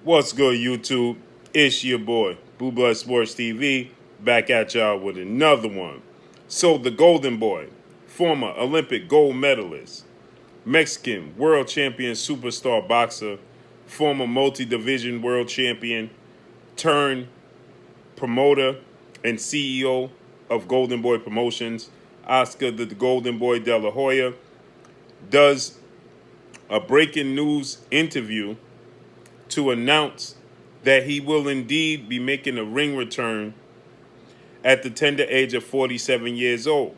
What's good, YouTube? It's your boy, Blue Blood Sports TV, back at y'all with another one. So, the Golden Boy, former Olympic gold medalist, Mexican world champion superstar boxer, former multi division world champion, turned promoter and CEO of Golden Boy Promotions, Oscar the Golden Boy De La Hoya, does a breaking news interview to announce that he will indeed be making a ring return at the tender age of 47 years old.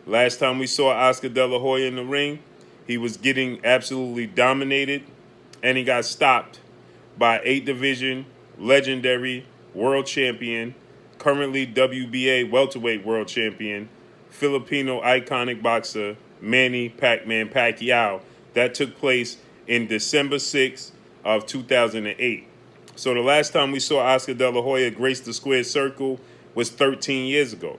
Last time we saw Oscar De La Hoya in the ring, he was getting absolutely dominated, and he got stopped by 8 division legendary world champion, currently WBA welterweight world champion, Filipino iconic boxer Manny Pac-Man Pacquiao. That took place in December 6th of 2008. So the last time we saw Oscar De La Hoya grace the square circle was 13 years ago.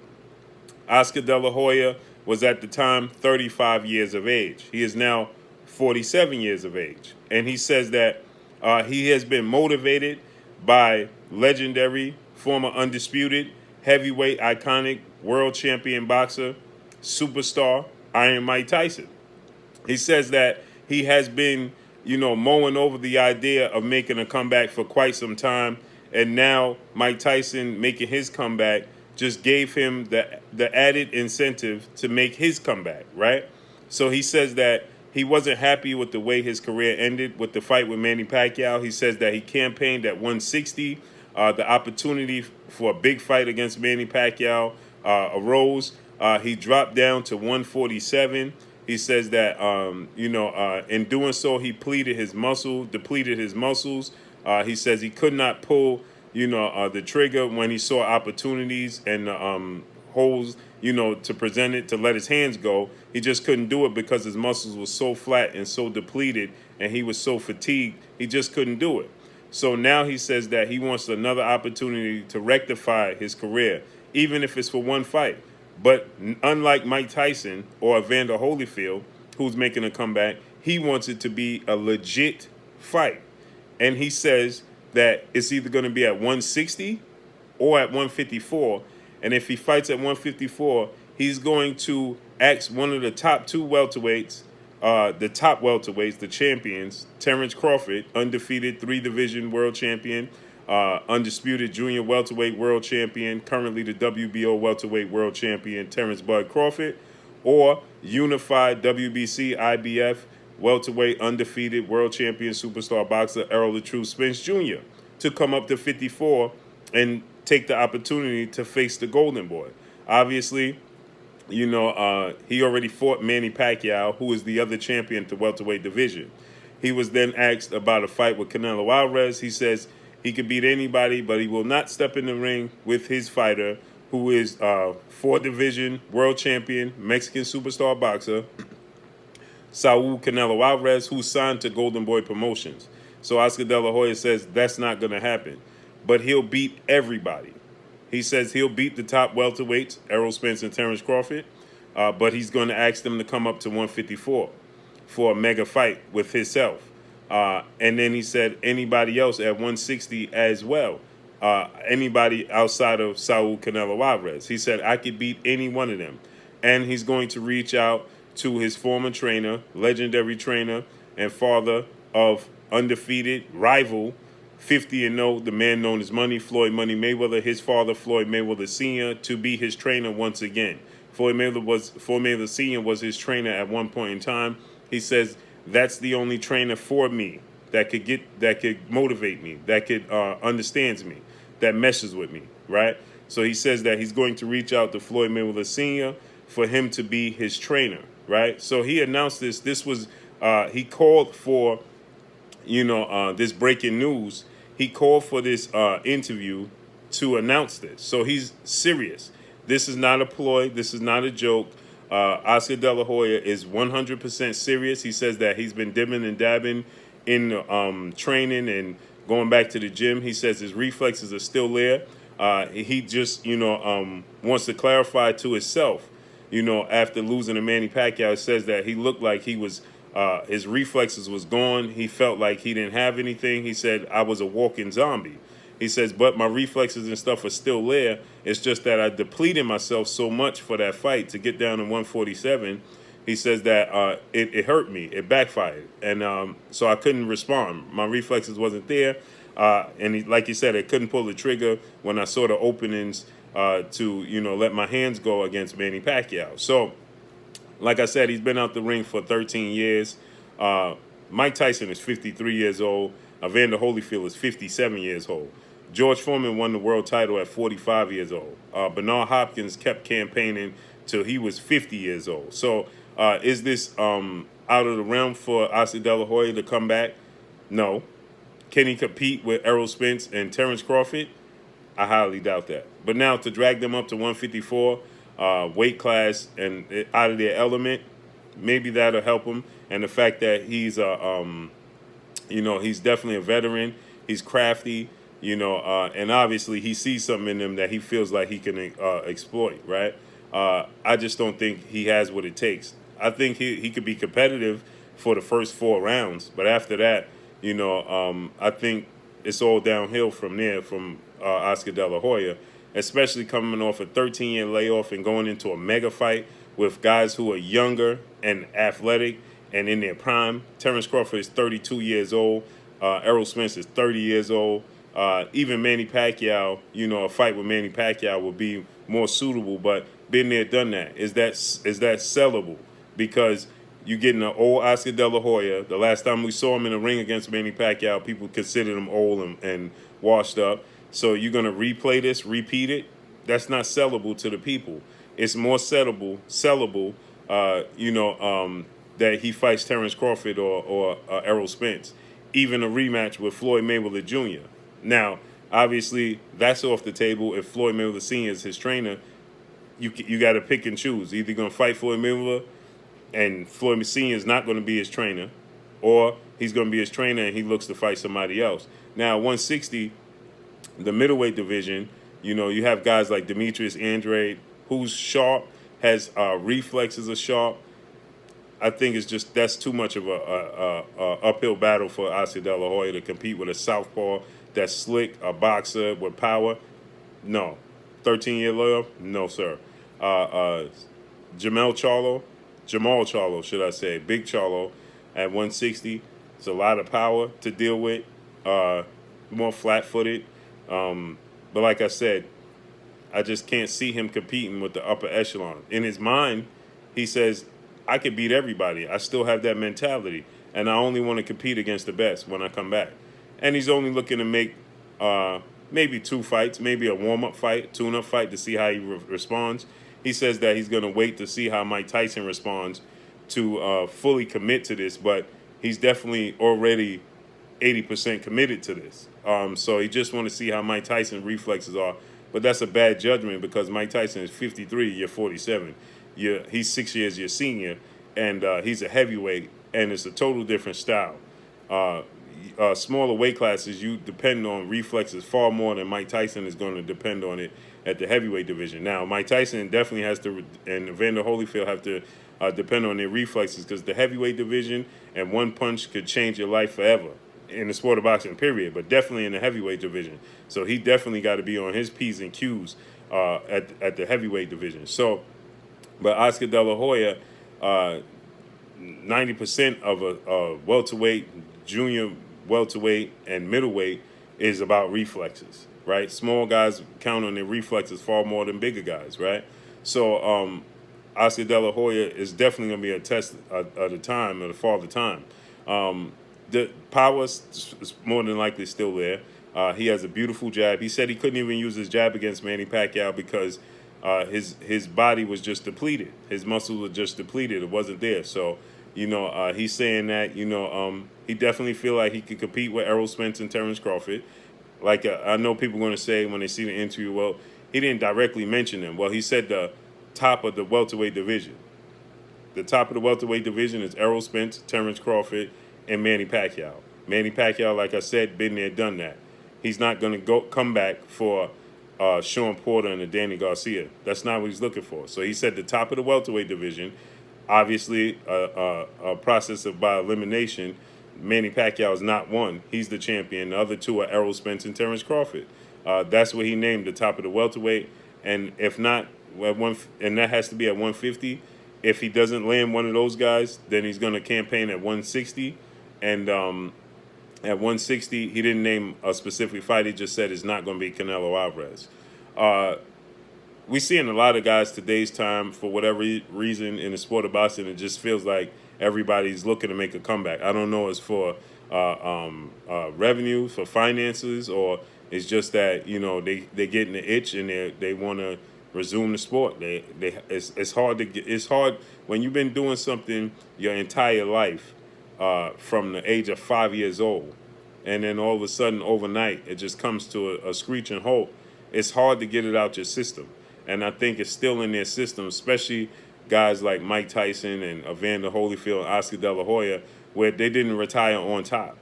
Oscar De La Hoya was at the time 35 years of age. He is now 47 years of age. And he says that he has been motivated by legendary, former undisputed, heavyweight, iconic, world champion boxer, superstar, Iron Mike Tyson. He says that he has been, mowing over the idea of making a comeback for quite some time. And now Mike Tyson making his comeback just gave him the added incentive to make his comeback, right? So he says that he wasn't happy with the way his career ended with the fight with Manny Pacquiao. He says that he campaigned at 160. The opportunity for a big fight against Manny Pacquiao arose. He dropped down to 147. He says that, in doing so, he depleted his muscles. He says he could not pull, the trigger when he saw opportunities and holes, to present it, to let his hands go. He just couldn't do it because his muscles were so flat and so depleted, and he was so fatigued, he just couldn't do it. So now he says that he wants another opportunity to rectify his career, even if it's for one fight. But unlike Mike Tyson or Evander Holyfield, who's making a comeback, he wants it to be a legit fight. And he says that it's either going to be at 160 or at 154. And if he fights at 154, he's going to ask one of the top 2 welterweights, the champions, Terence Crawford, undefeated 3-division world champion, undisputed junior welterweight world champion, currently the WBO welterweight world champion, Terence Bud Crawford, or unified WBC IBF welterweight undefeated world champion superstar boxer ERROL the True Spence Jr. to come up to 54 and take the opportunity to face the Golden Boy. Obviously, he already fought Manny Pacquiao, who is the other champion at the welterweight division. He was then asked about a fight with Canelo Alvarez. He says he could beat anybody, but he will not step in the ring with his fighter, who is 4-division world champion, Mexican superstar boxer, Saul Canelo Alvarez, who signed to Golden Boy Promotions. So Oscar De La Hoya says that's not going to happen. But he'll beat everybody. He says he'll beat the top welterweights, Errol Spence and Terence Crawford, but he's going to ask them to come up to 154 for a mega fight with himself. And then he said anybody else at 160 as well. Anybody outside of Saul Canelo Alvarez. He said, I could beat any one of them. And he's going to reach out to his former trainer, legendary trainer, and father of undefeated rival, 50-0, the man known as Floyd Money Mayweather, his father, Floyd Mayweather Sr., to be his trainer once again. Floyd Mayweather Sr. was his trainer at one point in time. He says, that's the only trainer for me that could motivate me, that could understands me, that meshes with me, right? So he says that he's going to reach out to Floyd Mayweather Sr. for him to be his trainer, right? So he announced this. This was he called for, this breaking news. He called for this interview to announce this. So he's serious. This is not a ploy. This is not a joke. Oscar De La Hoya is 100% serious. He says that he's been dibbing and dabbing in training and going back to the gym. He says his reflexes are still there. He just, wants to clarify to himself, after losing to Manny Pacquiao, says that he looked like he was His reflexes was gone. He felt like he didn't have anything. He said, I was a walking zombie. He says, but my reflexes and stuff are still there. It's just that I depleted myself so much for that fight to get down to 147. He says that it hurt me. It backfired. And so I couldn't respond. My reflexes wasn't there. And like you said, I couldn't pull the trigger when I saw the openings to, let my hands go against Manny Pacquiao. So, like I said, he's been out the ring for 13 years. Mike Tyson is 53 years old. Evander Holyfield is 57 years old. George Foreman won the world title at 45 years old. Bernard Hopkins kept campaigning till he was 50 years old. So is this out of the realm for Oscar De La Hoya to come back? No. Can he compete with Errol Spence and Terence Crawford? I highly doubt that. But now to drag them up to 154, weight class and out of their element, maybe that'll help him. And the fact that he's he's definitely a veteran. He's crafty, and obviously he sees something in him that he feels like he can exploit, right? I just don't think he has what it takes. I think he could be competitive for the first 4 rounds, but after that, I think it's all downhill from there from Oscar De La Hoya, especially coming off a 13-year layoff and going into a mega fight with guys who are younger and athletic and in their prime. Terence Crawford is 32 years old. Errol Spence is 30 years old. Even Manny Pacquiao, a fight with Manny Pacquiao would be more suitable, but been there, done that. Is that sellable? Because you're getting an old Oscar De La Hoya. The last time we saw him in the ring against Manny Pacquiao, people considered him old and washed up. So you're going to replay this, repeat it? That's not sellable to the people. It's more sellable, that he fights Terence Crawford or Errol Spence. Even a rematch with Floyd Mayweather Jr. Now, obviously, that's off the table. If Floyd Mayweather Sr. is his trainer, you got to pick and choose. Either going to fight Floyd Mayweather and Floyd Sr. is not going to be his trainer, or he's going to be his trainer and he looks to fight somebody else. Now, 160, the middleweight division, you have guys like Demetrius Andrade, who's sharp, has reflexes are sharp. I think that's too much of a uphill battle for Oscar De La Hoya to compete with a southpaw that's slick, a boxer with power. No. 13-year layoff? No, sir. Jamal Charlo, should I say, Big Charlo at 160. It's a lot of power to deal with, more flat-footed. But like I said, I just can't see him competing with the upper echelon. In his mind, he says, I could beat everybody. I still have that mentality. And I only want to compete against the best when I come back. And he's only looking to make maybe 2 fights, maybe a warm-up fight, tune-up fight to see how he responds. He says that he's going to wait to see how Mike Tyson responds to fully commit to this. But he's definitely already 80% committed to this. So he just want to see how Mike Tyson's reflexes are. But that's a bad judgment because Mike Tyson is 53, you're 47. He's 6 years your senior, and he's a heavyweight, and it's a total different style. Smaller weight classes, you depend on reflexes far more than Mike Tyson is going to depend on it at the heavyweight division. Now, Mike Tyson definitely has to, and Evander Holyfield have to depend on their reflexes because the heavyweight division and one punch could change your life forever in the sport of boxing, period, but definitely in the heavyweight division. So he definitely got to be on his P's and Q's at the heavyweight division. So, but Oscar De La Hoya, 90% of a welterweight, junior welterweight, and middleweight is about reflexes, right? Small guys count on their reflexes far more than bigger guys, right? So Oscar De La Hoya is definitely going to be a test at the time, or the father time. The power is more than likely still there. He has a beautiful jab. He said he couldn't even use his jab against Manny Pacquiao because his body was just depleted. His muscles were just depleted. It wasn't there. So, he's saying that, he definitely feel like he could compete with Errol Spence and Terence Crawford. Like, I know people are going to say when they see the interview, well, he didn't directly mention them. Well, he said the top of the welterweight division. The top of the welterweight division is Errol Spence, Terence Crawford, and Manny Pacquiao. Manny Pacquiao, like I said, been there, done that. He's not going to come back for Sean Porter and Danny Garcia. That's not what he's looking for. So he said the top of the welterweight division, Obviously, a process of by elimination. Manny Pacquiao is not one. He's the champion. The other two are Errol Spence and Terence Crawford. That's what he named the top of the welterweight. And if not, at and that has to be at 150. If he doesn't land one of those guys, then he's going to campaign at 160. And at 160, he didn't name a specific fight. He just said it's not going to be Canelo Alvarez. We're seeing a lot of guys today's time, for whatever reason, in the sport of boxing, it just feels like everybody's looking to make a comeback. I don't know, it's for revenue, for finances, or it's just that, you know, they're getting the itch and they want to resume the sport. It's hard to get, it's hard when you've been doing something your entire life, from the age of 5 years old, and then all of a sudden overnight it just comes to a screeching halt. It's hard to get it out your system. And I think it's still in their system, especially guys like Mike Tyson and Evander Holyfield and Oscar De La Hoya, where they didn't retire on top.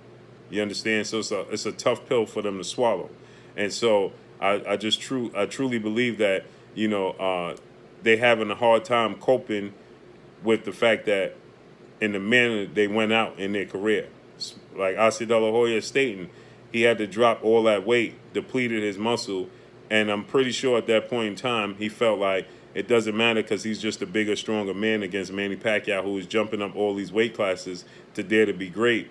You understand? So it's a tough pill for them to swallow. And so I truly believe that, you know, they're having a hard time coping with the fact that in the manner they went out in their career. Like Oscar De La Hoya is stating, he had to drop all that weight, depleted his muscle. And I'm pretty sure at that point in time, he felt like it doesn't matter because he's just a bigger, stronger man against Manny Pacquiao, who is jumping up all these weight classes to dare to be great.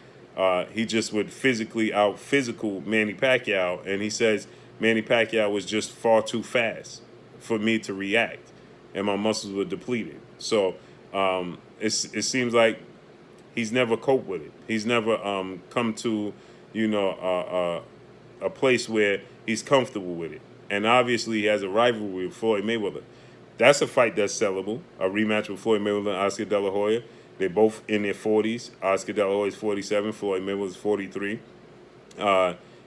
He just would physically out-physical Manny Pacquiao, and he says Manny Pacquiao was just far too fast for me to react, and my muscles were depleted. So it seems like he's never coped with it. He's never come to, you know, a place where he's comfortable with it. And obviously, he has a rivalry with Floyd Mayweather. That's a fight that's sellable. A rematch with Floyd Mayweather and Oscar De La Hoya. They're both in their 40s. Oscar De La Hoya is 47. Floyd Mayweather is 43.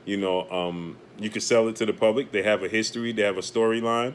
You know, you can sell it to the public. They have a history. They have a storyline.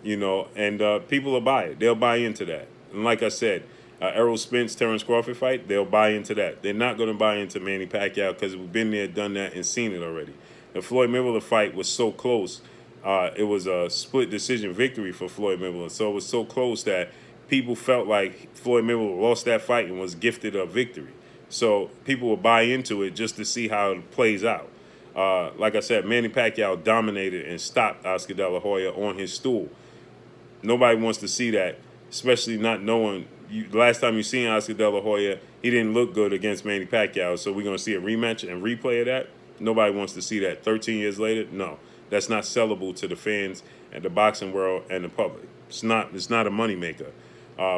You know, and people will buy it. They'll buy into that. And like I said, Errol Spence, Terence Crawford fight, they'll buy into that. They're not going to buy into Manny Pacquiao because we've been there, done that, and seen it already. The Floyd Mayweather fight was so close. It was a split decision victory for Floyd Mayweather. So it was so close that people felt like Floyd Mayweather lost that fight and was gifted a victory. So people will buy into it just to see how it plays out. Like I said, Manny Pacquiao dominated and stopped Oscar De La Hoya on his stool. Nobody wants to see that, especially not knowing. The last time you seen Oscar De La Hoya, he didn't look good against Manny Pacquiao. So we're going to see a rematch and replay of that? Nobody wants to see that. 13 years later? No. That's not sellable to the fans and the boxing world and the public. It's not a moneymaker.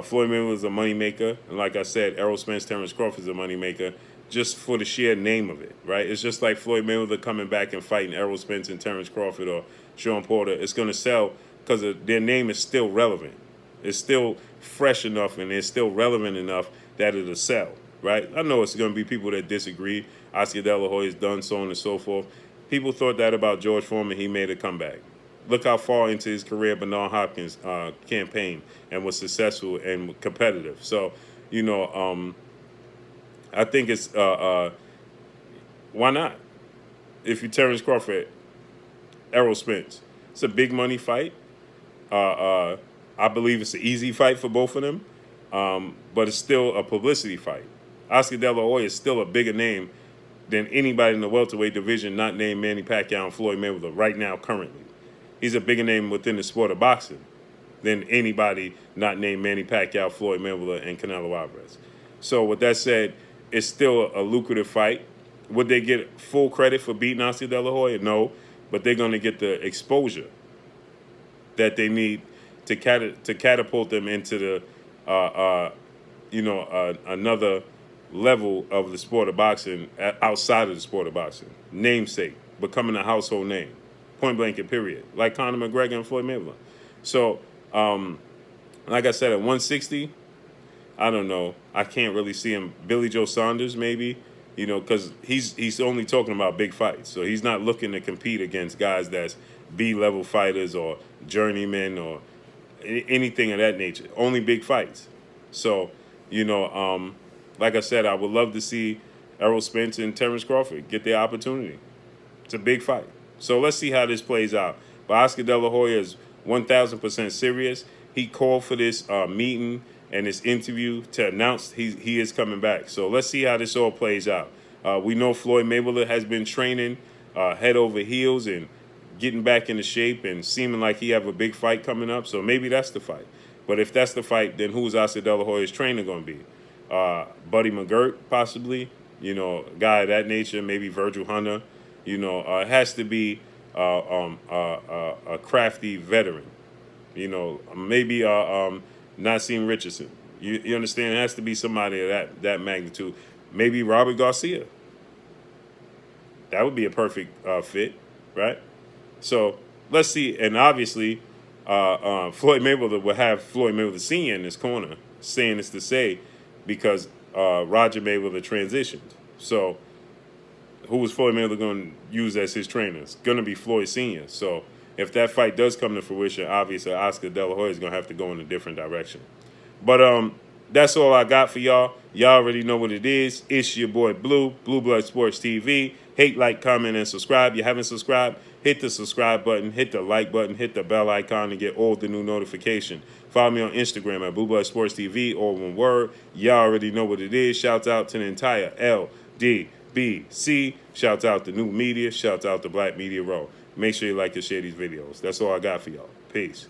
Floyd Mayweather is a moneymaker. And like I said, Errol Spence, Terence Crawford is a moneymaker just for the sheer name of it, right? It's just like Floyd Mayweather coming back and fighting Errol Spence and Terence Crawford or Sean Porter. It's going to sell because their name is still relevant. It's still fresh enough and it's still relevant enough that it'll sell, right? I know it's going to be people that disagree. Oscar De La Hoya is done, so on and so forth. People thought that about George Foreman. He made a comeback. Look how far into his career Bernard Hopkins campaigned and was successful and competitive. So, you know, I think it's, why not? If you Terence Crawford, Errol Spence, it's a big money fight. I believe it's an easy fight for both of them, but it's still a publicity fight. Oscar De La Hoya is still a bigger name than anybody in the welterweight division not named Manny Pacquiao and Floyd Mayweather right now, currently. He's a bigger name within the sport of boxing than anybody not named Manny Pacquiao, Floyd Mayweather, and Canelo Alvarez. So with that said, it's still a lucrative fight. Would they get full credit for beating Oscar De La Hoya? No, but they're going to get the exposure that they need to catapult them into the, another level of the sport of boxing outside of the sport of boxing. Namesake, becoming a household name, point blank and period, like Conor McGregor and Floyd Mayweather. So, like I said, at 160, I don't know. I can't really see him. Billy Joe Saunders, maybe, you know, because he's only talking about big fights. So he's not looking to compete against guys that's B-level fighters or journeymen or anything of that nature. Only big fights. So, you know, like I said, I would love to see Errol Spence and Terence Crawford get their opportunity. It's a big fight. So let's see how this plays out. But Oscar De La Hoya is 1,000% serious. He called for this meeting, and this interview to announce he is coming back. So let's see how this all plays out. We know Floyd Mayweather has been training head over heels and getting back into shape and seeming like he have a big fight coming up. So maybe that's the fight. But if that's the fight, then who's Oscar De La Hoya's trainer going to be? Buddy McGirt, possibly. You know, a guy of that nature. Maybe Virgil Hunter. You know, it has to be a crafty veteran. You know, maybe Nassim Richardson. You understand? It has to be somebody of that magnitude. Maybe Robert Garcia. That would be a perfect fit, right? So let's see. And obviously, Floyd Mayweather will have Floyd Mayweather Sr. in his corner, saying this to say, because Roger Mayweather transitioned. So who was Floyd Mayweather going to use as his trainer? It's going to be Floyd Sr. So if that fight does come to fruition, obviously Oscar De La Hoya is going to have to go in a different direction. But that's all I got for y'all. Y'all already know what it is. It's your boy Blue Blood Sports TV. Hate, like, comment, and subscribe. You haven't subscribed? Hit the subscribe button, hit the like button, hit the bell icon to get all the new notification. Follow me on Instagram at Blue Blood Sports TV, all one word. Y'all already know what it is. Shouts out to the entire LDBC. Shouts out to New Media. Shouts out to Black Media Row. Make sure you like and share these videos. That's all I got for y'all. Peace.